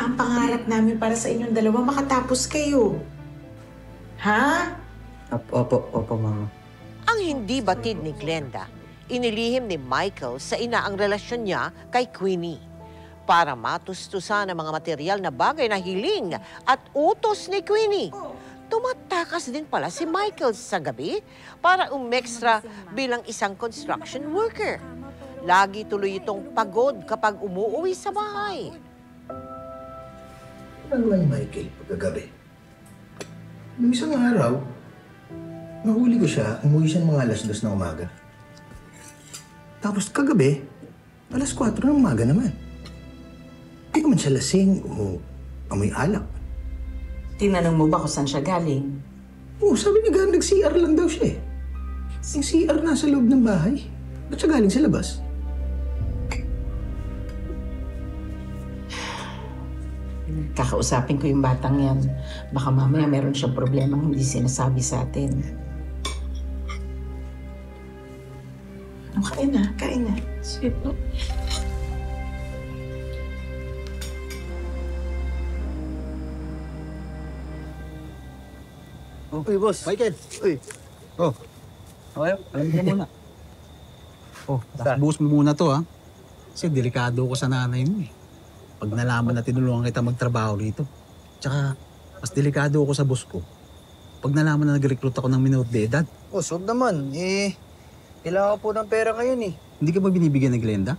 ang pangarap namin para sa inyong dalawa, makatapos kayo. Ha? Opo, Mama. Ang hindi batid ni Glenda, inilihim ni Michael sa ina ang relasyon niya kay Queenie para matustusan ang mga material na bagay na hiling at utos ni Queenie. Tumatakas din pala si Michael sa gabi para umextra bilang isang construction worker. Lagi tuloy itong pagod kapag umuuwi sa bahay. Ano ni Michael pagkagabi? Nung isang araw, nahuli ko siya, umuwi siya mga 2:00 ng umaga. Tapos kagabi, 4:00 ng umaga naman. Hindi naman siya lasing o amoy alak. Tinanong mo ba kung saan siya galing? Oo, sabi niya nag-CR lang daw siya eh. Yung CR nasa loob ng bahay. Ba't siya galing sa labas? Kakausapin ko yung batang yan. Baka mamaya meron siyang problemang hindi sinasabi sa atin. Kain na, kain na. Sige po. Uy, boss. Michael. Uy. Oh. Okay, alam mo muna. Oh, buhos mo muna to, ha? Kasi delikado ko sa nanay mo, eh. Pag nalaman na tinulungan kita magtrabaho rito. Tsaka, mas delikado ako sa boss ko. Pag nalaman na nag-recruit ako ng minor de edad. Oh, huwag naman. Kailangan ko po ng pera ngayon eh. Hindi ka ba binibigyan ni Glenda?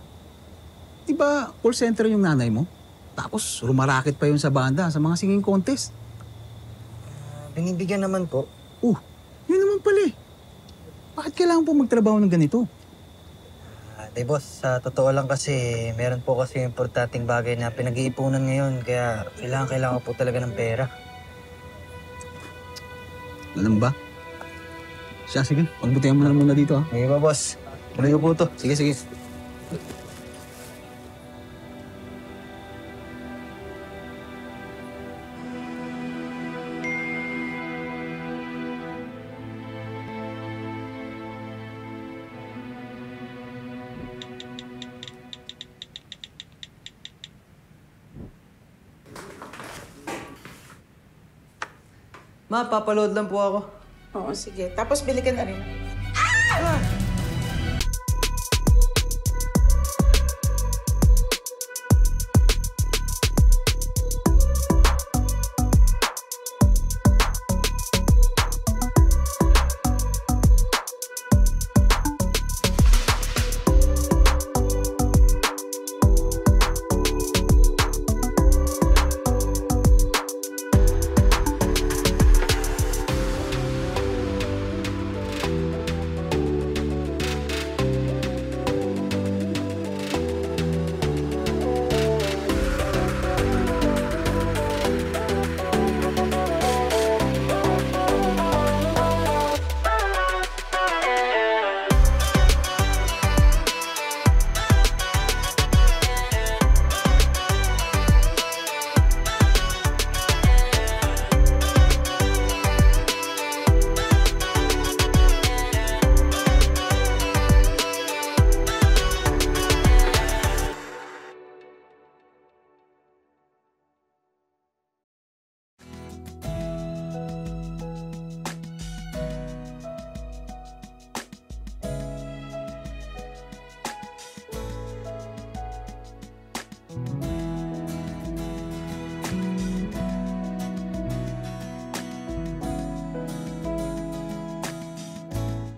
Di ba call center yung nanay mo? Tapos rumarakit pa yun sa banda sa mga singing contest. Binibigyan naman po. Yun naman pala eh. Bakit kailangan po magtrabaho ng ganito? Boss, sa totoo lang kasi, meron po kasi importanteng bagay na pinag-iipunan ngayon. Kaya kailangan ko po talaga ng pera. Alam ba? Siya, sige. Pagbutihan mo na muna dito, ha? Ngayon ba, boss? Tuloy ko po to. Sige, sige. Ma, papaload lang po ako. Oo, sige. Tapos bili ka na rin. Ah!